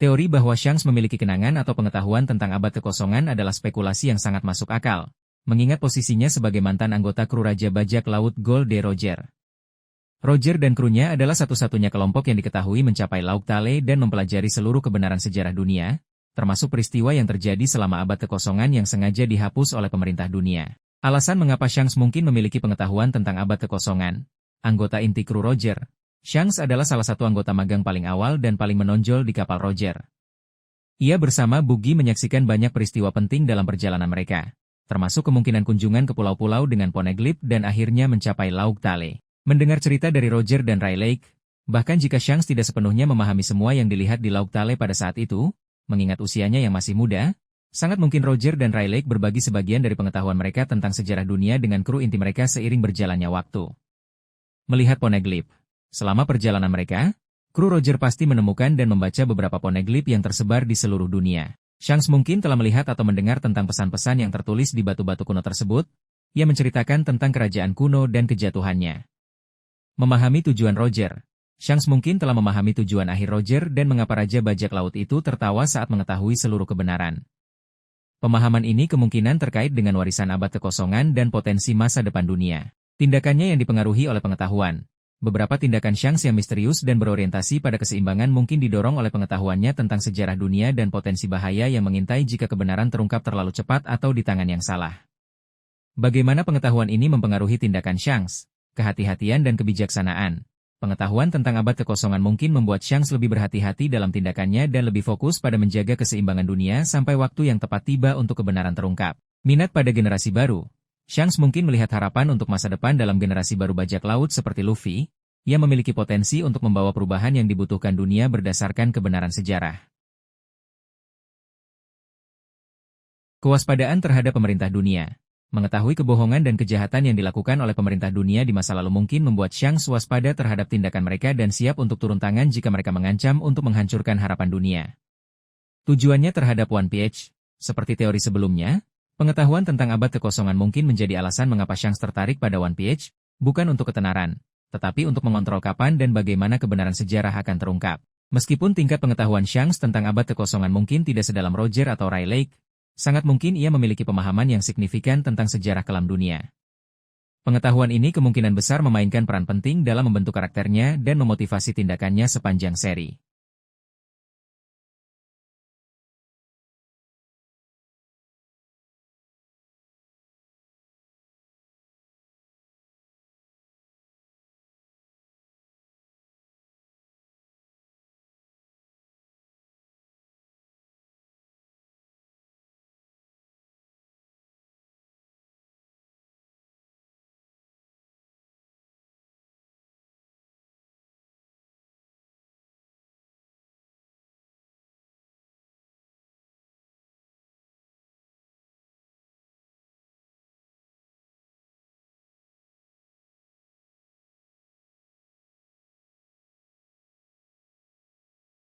Teori bahwa Shanks memiliki kenangan atau pengetahuan tentang abad kekosongan adalah spekulasi yang sangat masuk akal, mengingat posisinya sebagai mantan anggota kru Raja Bajak Laut Gol de Roger. Roger dan krunya adalah satu-satunya kelompok yang diketahui mencapai Lauk Tale dan mempelajari seluruh kebenaran sejarah dunia, termasuk peristiwa yang terjadi selama abad kekosongan yang sengaja dihapus oleh pemerintah dunia. Alasan mengapa Shanks mungkin memiliki pengetahuan tentang abad kekosongan. Anggota inti kru Roger, Shanks adalah salah satu anggota magang paling awal dan paling menonjol di kapal Roger. Ia bersama Buggy menyaksikan banyak peristiwa penting dalam perjalanan mereka, termasuk kemungkinan kunjungan ke pulau-pulau dengan Poneglyph dan akhirnya mencapai Lauk Tale. Mendengar cerita dari Roger dan Rayleigh, bahkan jika Shanks tidak sepenuhnya memahami semua yang dilihat di Lauk Tale pada saat itu, mengingat usianya yang masih muda, sangat mungkin Roger dan Rayleigh berbagi sebagian dari pengetahuan mereka tentang sejarah dunia dengan kru inti mereka seiring berjalannya waktu. Melihat Poneglyph. Selama perjalanan mereka, kru Roger pasti menemukan dan membaca beberapa Poneglyph yang tersebar di seluruh dunia. Shanks mungkin telah melihat atau mendengar tentang pesan-pesan yang tertulis di batu-batu kuno tersebut, yang menceritakan tentang kerajaan kuno dan kejatuhannya. Memahami tujuan Roger. Shanks mungkin telah memahami tujuan akhir Roger dan mengapa Raja Bajak Laut itu tertawa saat mengetahui seluruh kebenaran. Pemahaman ini kemungkinan terkait dengan warisan abad kekosongan dan potensi masa depan dunia. Tindakannya yang dipengaruhi oleh pengetahuan. Beberapa tindakan Shanks yang misterius dan berorientasi pada keseimbangan mungkin didorong oleh pengetahuannya tentang sejarah dunia dan potensi bahaya yang mengintai jika kebenaran terungkap terlalu cepat atau di tangan yang salah. Bagaimana pengetahuan ini mempengaruhi tindakan Shanks? Kehati-hatian dan kebijaksanaan. Pengetahuan tentang abad kekosongan mungkin membuat Shanks lebih berhati-hati dalam tindakannya dan lebih fokus pada menjaga keseimbangan dunia sampai waktu yang tepat tiba untuk kebenaran terungkap. Minat pada generasi baru. Shanks mungkin melihat harapan untuk masa depan dalam generasi baru bajak laut seperti Luffy, yang memiliki potensi untuk membawa perubahan yang dibutuhkan dunia berdasarkan kebenaran sejarah. Kewaspadaan terhadap pemerintah dunia. Mengetahui kebohongan dan kejahatan yang dilakukan oleh pemerintah dunia di masa lalu mungkin membuat Shanks waspada terhadap tindakan mereka dan siap untuk turun tangan jika mereka mengancam untuk menghancurkan harapan dunia. Tujuannya terhadap One Piece, seperti teori sebelumnya, pengetahuan tentang abad kekosongan mungkin menjadi alasan mengapa Shanks tertarik pada One Piece, bukan untuk ketenaran, tetapi untuk mengontrol kapan dan bagaimana kebenaran sejarah akan terungkap. Meskipun tingkat pengetahuan Shanks tentang abad kekosongan mungkin tidak sedalam Roger atau Rayleigh, sangat mungkin ia memiliki pemahaman yang signifikan tentang sejarah kelam dunia. Pengetahuan ini kemungkinan besar memainkan peran penting dalam membentuk karakternya dan memotivasi tindakannya sepanjang seri.